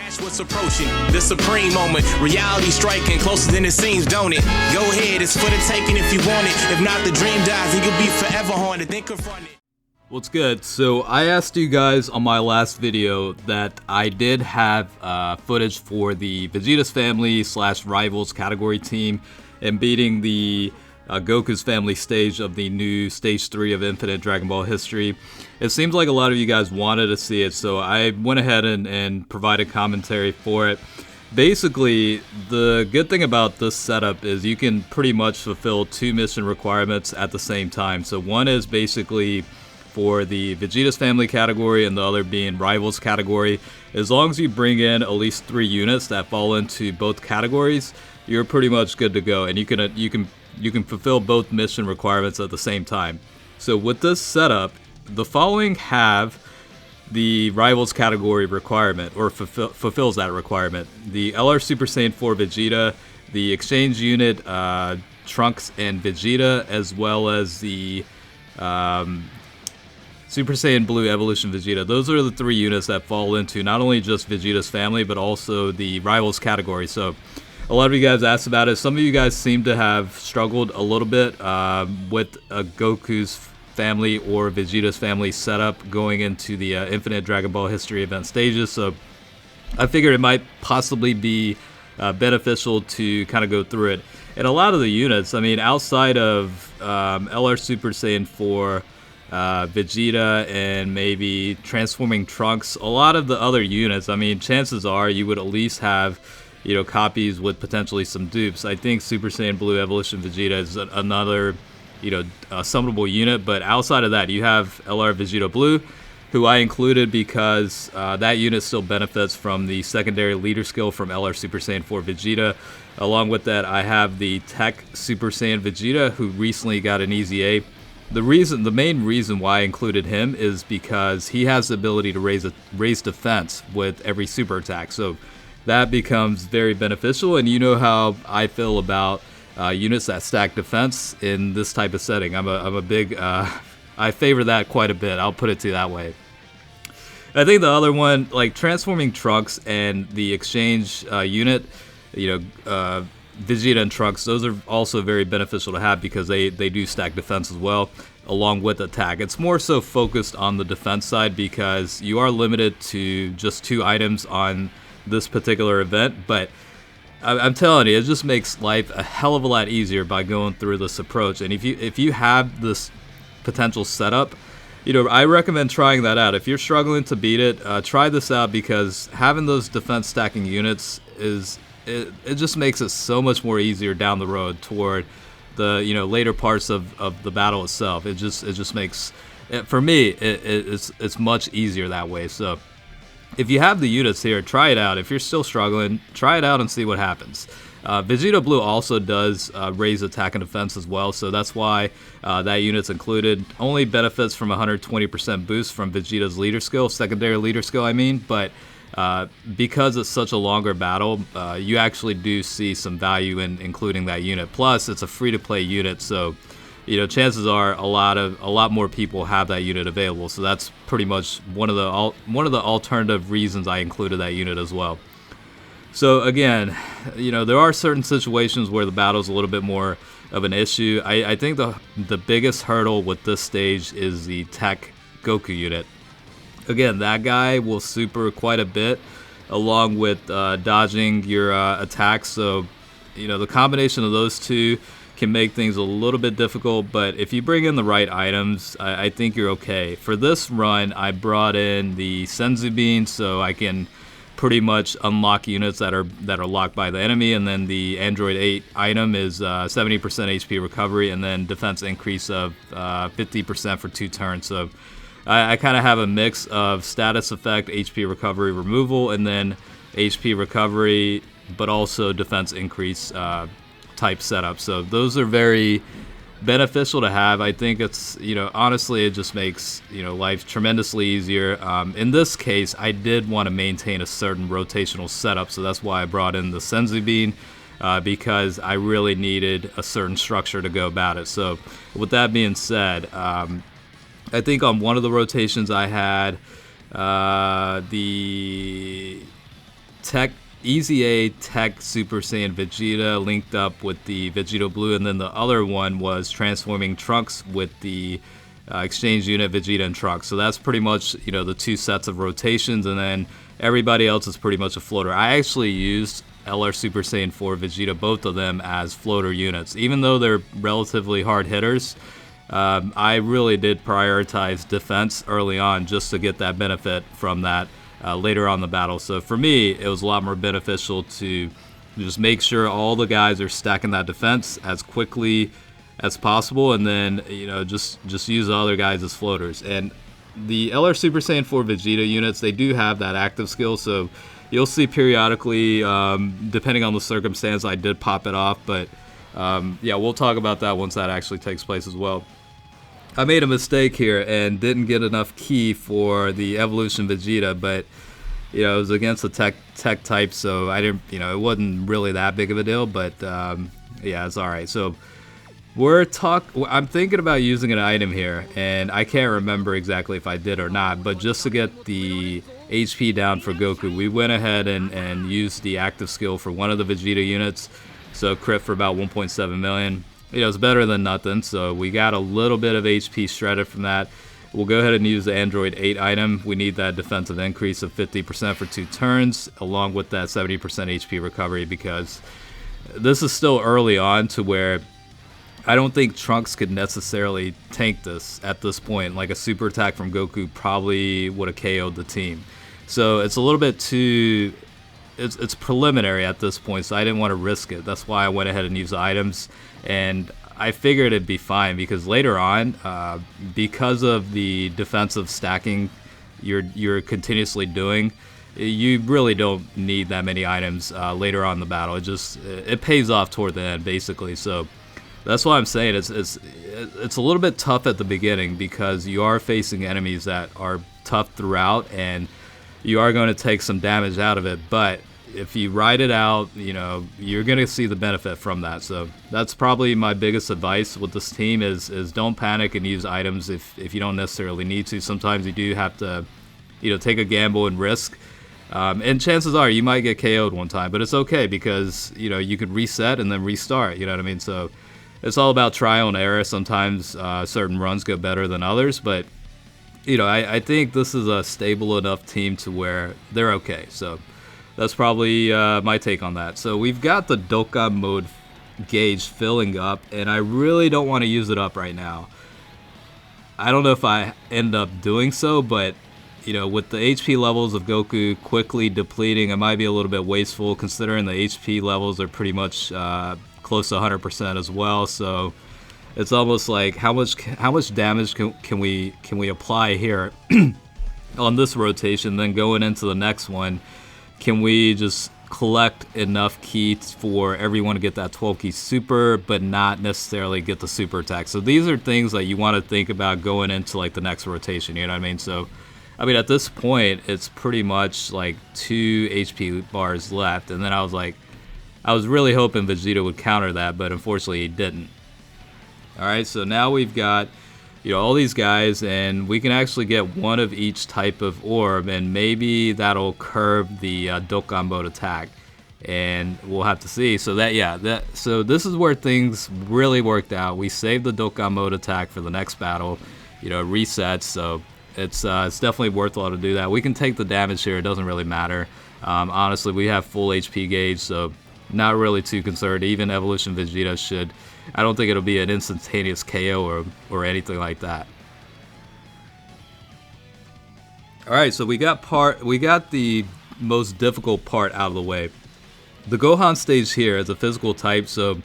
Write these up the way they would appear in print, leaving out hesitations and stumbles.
Watch what's approaching, the supreme moment. Reality striking closer than it seems, don't it? Go ahead, it's for the taking if you want it. If not, the dream dies and you'll be forever haunted. Then confront it. What's good? So I asked you guys on my last video that I did have footage for the Vegeta's family / rivals category team and beating the Goku's family stage of the new Stage 3 of Infinite Dragon Ball history. It seems like a lot of you guys wanted to see it, so I went ahead and provided commentary for it. Basically, the good thing about this setup is you can pretty much fulfill 2 mission requirements at the same time. So one is basically for the Vegeta's family category and the other being rivals category. As long as you bring in at least 3 units that fall into both categories, you're pretty much good to go, and you can fulfill both mission requirements at the same time. So with this setup, the following have the rivals category requirement, or fulfills that requirement: the LR Super Saiyan 4 Vegeta, the exchange unit Trunks and Vegeta, as well as the Super Saiyan Blue Evolution Vegeta. Those are the 3 units that fall into not only just Vegeta's family, but also the rivals category. So a lot of you guys asked about it. Some of you guys seem to have struggled a little bit with Goku's family or Vegeta's family setup going into the Infinite Dragon Ball history event stages. So I figured it might possibly be beneficial to kind of go through it. And a lot of the units, I mean, outside of LR Super Saiyan 4, Vegeta, and maybe Transforming Trunks, a lot of the other units, I mean, chances are you would at least have, you know, copies with potentially some dupes. I think Super Saiyan Blue Evolution Vegeta is another, you know, summonable unit. But outside of that, you have LR Vegito Blue, who I included because that unit still benefits from the secondary leader skill from LR Super Saiyan 4 Vegeta. Along with that, I have the TEQ Super Saiyan Vegeta, who recently got an EZA. The main reason why I included him is because he has the ability to raise defense with every super attack. So that becomes very beneficial, and you know how I feel about units that stack defense in this type of setting. I'm a big, I favor that quite a bit. I'll put it to you that way. I think the other one, like Transforming Trunks and the exchange unit, you know, Vegeta and Trunks, those are also very beneficial to have because they do stack defense as well, along with attack. It's more so focused on the defense side because you are limited to just 2 items on this particular event, but I'm telling you, it just makes life a hell of a lot easier by going through this approach. And if you have this potential setup, you know, I recommend trying that out. If you're struggling to beat it, try this out, because having those defense stacking units it just makes it so much more easier down the road toward the, you know, later parts of the battle itself. It just makes it, for me, it's much easier that way. So if you have the units here, try it out. If you're still struggling, try it out and see what happens. Vegito Blue also does raise attack and defense as well, so that's why that unit's included. Only benefits from 120% boost from Vegeta's leader skill, secondary leader skill I mean, but because it's such a longer battle, you actually do see some value in including that unit. Plus, it's a free-to-play unit, so you know, chances are a lot more people have that unit available. So that's pretty much one of the alternative reasons I included that unit as well. So again, you know, there are certain situations where the battle is a little bit more of an issue. I think the biggest hurdle with this stage is the TEQ Goku unit. Again, that guy will super quite a bit, along with dodging your attacks. So, you know, the combination of those two can make things a little bit difficult, but if you bring in the right items, I think you're okay. For this run, I brought in the Senzu Bean, so I can pretty much unlock units that are locked by the enemy, and then the Android 8 item is 70% HP recovery, and then defense increase of 50% for 2 turns. So I kind of have a mix of status effect, HP recovery removal, and then HP recovery, but also defense increase type setup. So those are very beneficial to have. I think it's, you know, honestly, it just makes, you know, life tremendously easier. In this case, I did want to maintain a certain rotational setup, so that's why I brought in the Senzu Bean, because I really needed a certain structure to go about it. So with that being said, I think on one of the rotations I had the EZA TEQ Super Saiyan Vegeta linked up with the Vegito Blue, and then the other one was Transforming Trunks with the exchange unit Vegeta and Trunks. So that's pretty much, you know, the two sets of rotations, and then everybody else is pretty much a floater. I actually used LR Super Saiyan 4 Vegeta, both of them as floater units. Even though they're relatively hard hitters, I really did prioritize defense early on just to get that benefit from that later on in the battle. So for me, it was a lot more beneficial to just make sure all the guys are stacking that defense as quickly as possible, and then, you know, just use the other guys as floaters. And the LR Super Saiyan 4 Vegeta units, they do have that active skill, so you'll see periodically, depending on the circumstance, I did pop it off, but yeah, we'll talk about that once that actually takes place as well. I made a mistake here and didn't get enough ki for the Evolution Vegeta, but, you know, it was against the tech type, so I didn't, you know, it wasn't really that big of a deal, but yeah, it's alright. So I'm thinking about using an item here, and I can't remember exactly if I did or not, but just to get the HP down for Goku, we went ahead and used the active skill for one of the Vegeta units, so crit for about 1.7 million. You know, it's better than nothing, so we got a little bit of HP shredded from that. We'll go ahead and use the Android 8 item. We need that defensive increase of 50% for 2 turns, along with that 70% HP recovery, because this is still early on to where I don't think Trunks could necessarily tank this at this point. Like a super attack from Goku probably would have KO'd the team. So it's a little bit too... It's preliminary at this point, so I didn't want to risk it. That's why I went ahead and used the items, and I figured it'd be fine, because later on, because of the defensive stacking you're continuously doing, you really don't need that many items later on in the battle. It pays off toward the end, basically. So that's why I'm saying it's a little bit tough at the beginning, because you are facing enemies that are tough throughout, and you are going to take some damage out of it, but if you ride it out, you know, you're going to see the benefit from that. So that's probably my biggest advice with this team is don't panic and use items if you don't necessarily need to. Sometimes you do have to, you know, take a gamble and risk. And chances are you might get KO'd one time, but it's okay, because, you know, you could reset and then restart, you know what I mean? So it's all about trial and error. Sometimes certain runs go better than others, but, you know, I think this is a stable enough team to where they're okay. So that's probably my take on that. So we've got the Dokkan mode gauge filling up, and I really don't want to use it up right now. I don't know if I end up doing so, but, you know, with the HP levels of Goku quickly depleting, it might be a little bit wasteful, considering the HP levels are pretty much close to 100% as well. So it's almost like how much damage can we apply here on this rotation, then going into the next one, can we just collect enough ki for everyone to get that 12 ki super, but not necessarily get the super attack? So these are things that you want to think about going into like the next rotation, you know what I mean? So I mean, at this point, it's pretty much like 2 HP bars left, and then I was really hoping Vegeta would counter that, but unfortunately he didn't. Alright, so now we've got, you know, all these guys, and we can actually get one of each type of orb, and maybe that'll curb the Dokkan mode attack, and we'll have to see. So so this is where things really worked out. We saved the Dokkan mode attack for the next battle, you know, resets, so it's definitely worthwhile to do that. We can take the damage here, it doesn't really matter. Honestly, we have full HP gauge, so not really too concerned. Even Evolution Vegeta should, I don't think it'll be an instantaneous KO or anything like that. Alright, so we got the most difficult part out of the way. The Gohan stage here is a physical type, so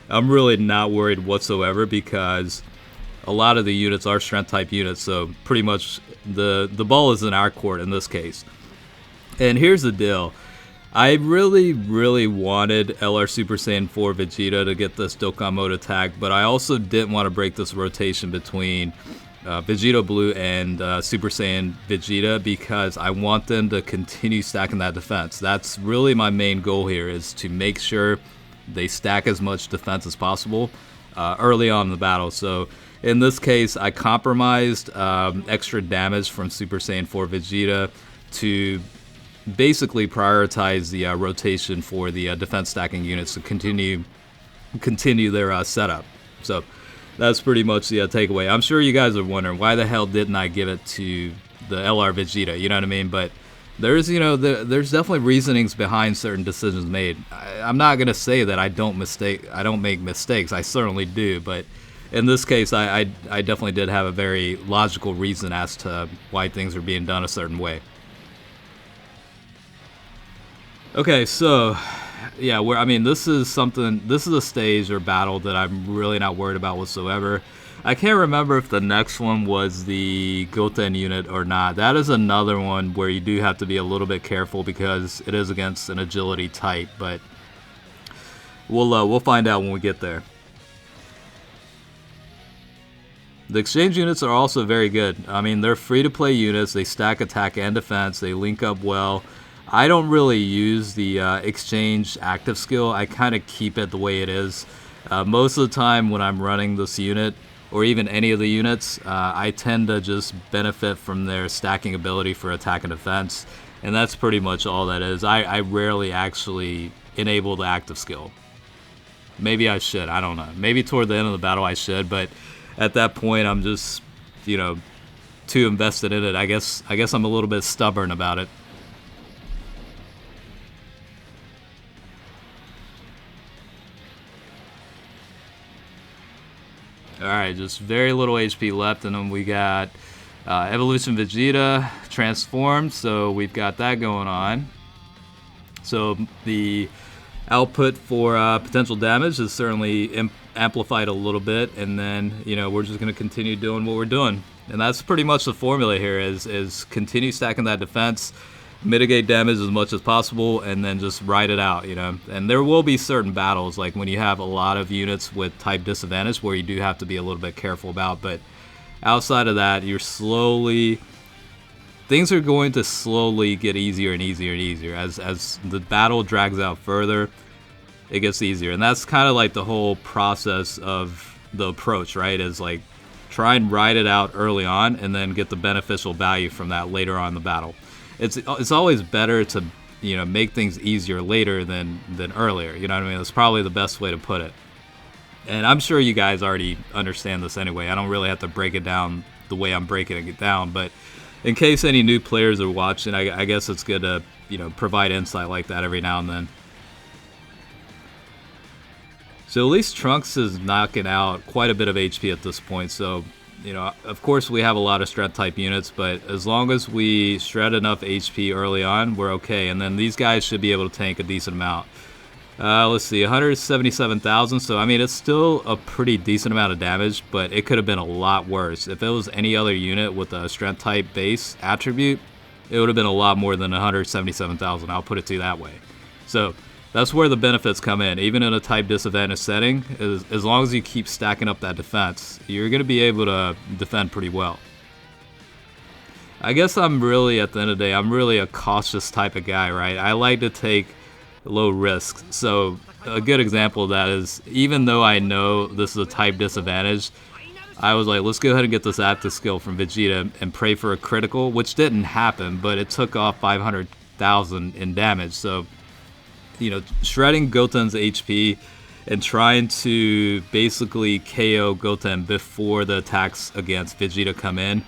I'm really not worried whatsoever, because a lot of the units are strength type units, so pretty much the ball is in our court in this case. And here's the deal. I really wanted LR Super Saiyan 4 Vegeta to get this Dokkan mode attack, but I also didn't want to break this rotation between Vegito Blue and Super Saiyan Vegeta, because I want them to continue stacking that defense. That's really my main goal here, is to make sure they stack as much defense as possible early on in the battle. So in this case, I compromised extra damage from Super Saiyan 4 Vegeta to basically prioritize the rotation for the defense stacking units to continue their setup. So that's pretty much the takeaway. I'm sure you guys are wondering, why the hell didn't I give it to the LR Vegeta? You know what I mean? But there's definitely reasonings behind certain decisions made. I'm not gonna say that I don't make mistakes. I certainly do, but in this case, I definitely did have a very logical reason as to why things are being done a certain way. Okay, so yeah, this is a stage or battle that I'm really not worried about whatsoever. I can't remember if the next one was the Goten unit or not. That is another one where you do have to be a little bit careful because it is against an agility type, but we'll find out when we get there. The exchange units are also very good. I mean, they're free-to-play units. They stack attack and defense. They link up well. I don't really use the exchange active skill. I kind of keep it the way it is. Most of the time when I'm running this unit, or even any of the units, I tend to just benefit from their stacking ability for attack and defense. And that's pretty much all that is. I rarely actually enable the active skill. Maybe I should, I don't know. Maybe toward the end of the battle I should, but at that point I'm just, too invested in it. I guess I'm a little bit stubborn about it. Alright, just very little HP left, and then we got Evolution Vegeta transformed, so we've got that going on. So the output for potential damage is certainly amplified a little bit, and then we're just going to continue doing what we're doing. And that's pretty much the formula here, is continue stacking that defense, mitigate damage as much as possible, and then just ride it out, And there will be certain battles, like when you have a lot of units with type disadvantage, where you do have to be a little bit careful about, but outside of that, things are going to slowly get easier and easier and easier. As the battle drags out further, it gets easier. And that's kind of like the whole process of the approach, right? Is like, try and ride it out early on, and then get the beneficial value from that later on in the battle. It's always better to make things easier later than earlier. You know what I mean? That's probably the best way to put it. And I'm sure you guys already understand this anyway. I don't really have to break it down the way I'm breaking it down, but in case any new players are watching, I guess it's good to provide insight like that every now and then. So at least Trunks is knocking out quite a bit of HP at this point. So of course we have a lot of strength type units, but as long as we shred enough HP early on, we're okay. And then these guys should be able to tank a decent amount. Let's see, 177,000. So I mean, it's still a pretty decent amount of damage, but it could have been a lot worse. If it was any other unit with a strength type base attribute, it would have been a lot more than 177,000. I'll put it to you that way. So that's where the benefits come in. Even in a type disadvantage setting, as long as you keep stacking up that defense, you're going to be able to defend pretty well. I guess I'm really, at the end of the day, I'm really a cautious type of guy, right? I like to take low risks. So a good example of that is, even though I know this is a type disadvantage, I was like, let's go ahead and get this active skill from Vegeta and pray for a critical, which didn't happen, but it took off 500,000 in damage. So shredding Goten's HP and trying to basically KO Goten before the attacks against Vegeta come in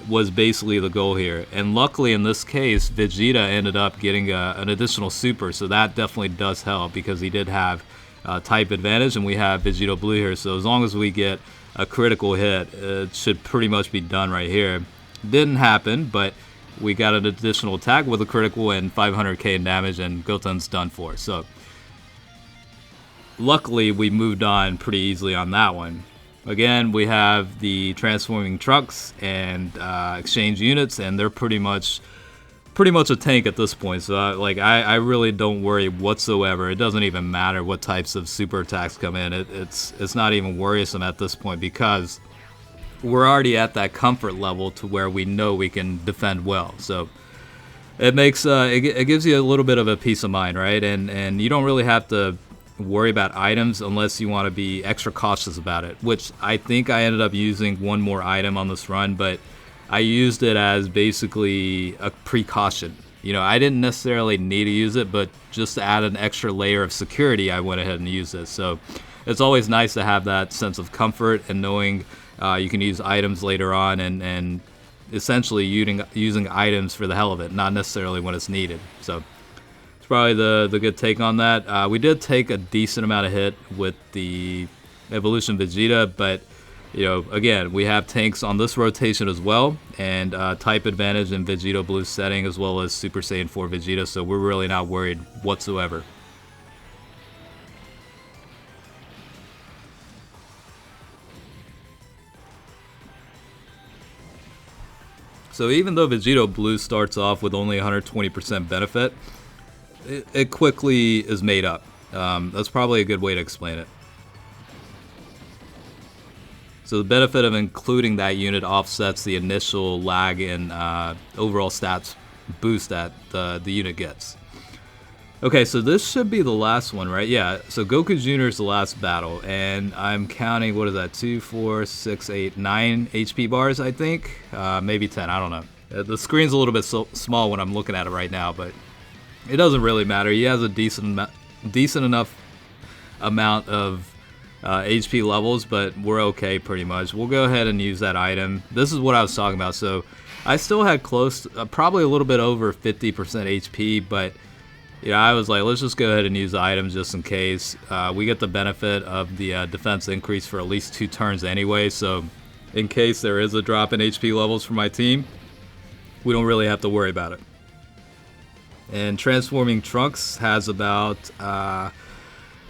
was basically the goal here. And luckily in this case, Vegeta ended up getting an additional super, so that definitely does help, because he did have type advantage, and we have Vegito Blue here. So as long as we get a critical hit, it should pretty much be done right here. Didn't happen, but we got an additional attack with a critical and 500k in damage, and Goten's done for. So luckily we moved on pretty easily on that one. Again, we have the Transforming Trunks and exchange units, and they're pretty much a tank at this point. So I really don't worry whatsoever. It doesn't even matter what types of super attacks come in. It's not even worrisome at this point, because we're already at that comfort level to where we know we can defend well. So it makes it gives you a little bit of a peace of mind, right? And you don't really have to worry about items unless you want to be extra cautious about it, which I think I ended up using one more item on this run, but I used it as basically a precaution. you know, I didn't necessarily need to use it, but just to add an extra layer of security, I went ahead and used it. So it's always nice to have that sense of comfort and knowing you can use items later on and essentially using items for the hell of it, not necessarily when it's needed. So it's probably the good take on that. We did take a decent amount of hit with the Evolution Vegeta, but you know, again, we have tanks on this rotation as well, and type advantage in Vegito Blue setting, as well as Super Saiyan 4 Vegeta, so we're really not worried whatsoever. So even though Vegito Blue starts off with only 120% benefit, it quickly is made up. That's probably a good way to explain it. So the benefit of including that unit offsets the initial lag in overall stats boost that the unit gets. Okay, so this should be the last one, right? Yeah, so Goku Jr. is the last battle, and I'm counting, what is that, 2, 4, 6, 8, 9 HP bars, I think? Maybe 10, I don't know. The screen's a little bit small when I'm looking at it right now, but it doesn't really matter. He has a decent enough amount of HP levels, but we're okay pretty much. We'll go ahead and use that item. This is what I was talking about. So I still had close, probably a little bit over 50% HP, but you know, I was like, let's just go ahead and use the item just in case. We get the benefit of the defense increase for at least 2 turns anyway, so in case there is a drop in HP levels for my team, we don't really have to worry about it. And Transforming Trunks has about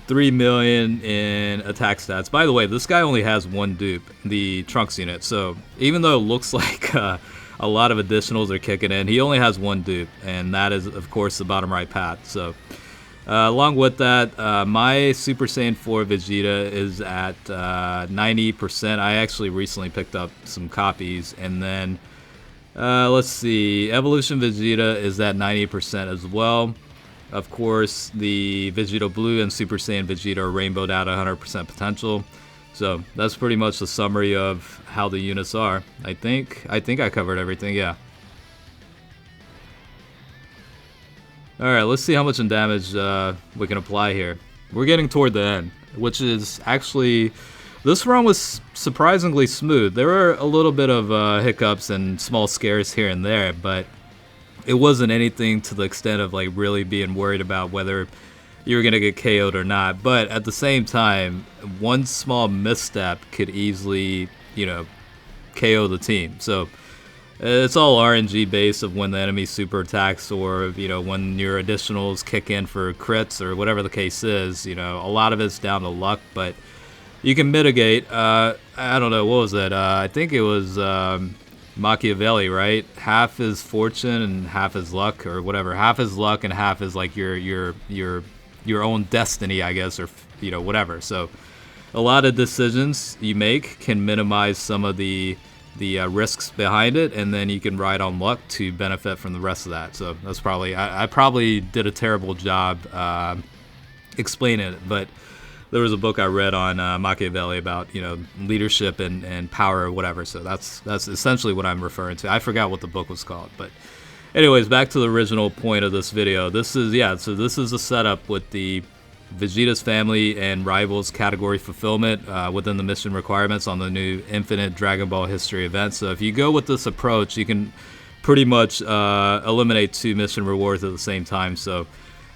3 million in attack stats. By the way, this guy only has 1 dupe, the Trunks unit, so even though it looks like a lot of additionals are kicking in, he only has 1 dupe, and that is, of course, the bottom right path. So along with that, my Super Saiyan 4 Vegeta is at 90%. I actually recently picked up some copies, and then let's see, Evolution Vegeta is at 90% as well. Of course, the Vegito Blue and Super Saiyan Vegeta are rainbowed out 100% potential. So that's pretty much the summary of how the units are. I think I covered everything, yeah. Alright, let's see how much in damage we can apply here. We're getting toward the end, which is actually... This run was surprisingly smooth. There were a little bit of hiccups and small scares here and there, but it wasn't anything to the extent of like really being worried about whether you were going to get KO'd or not. But at the same time, one small misstep could easily, you know, KO the team. So it's all RNG based of when the enemy super attacks, or, you know, when your additionals kick in for crits or whatever the case is. You know, a lot of it's down to luck, but you can mitigate. I don't know, what was it? I think it was Machiavelli, right? Half is fortune and half is luck, or whatever. Half is luck and half is like your own destiny, I guess, or, you know, whatever. So a lot of decisions you make can minimize some of the risks behind it, and then you can ride on luck to benefit from the rest of that. So that's probably, I probably did a terrible job explaining it, but there was a book I read on Machiavelli about, you know, leadership and power or whatever. So that's essentially what I'm referring to. I forgot what the book was called, but anyways, back to the original point of this video. This is, yeah, so this is a setup with the Vegeta's family and rivals category fulfillment within the mission requirements on the new Infinite Dragon Ball History event. So if you go with this approach, you can pretty much eliminate 2 mission rewards at the same time. So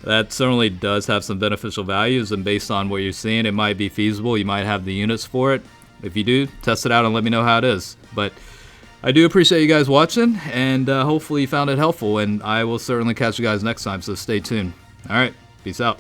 that certainly does have some beneficial values, and based on what you're seeing, it might be feasible. You might have the units for it. If you do, test it out and let me know how it is. But I do appreciate you guys watching, and hopefully you found it helpful, and I will certainly catch you guys next time, so stay tuned. Alright, peace out.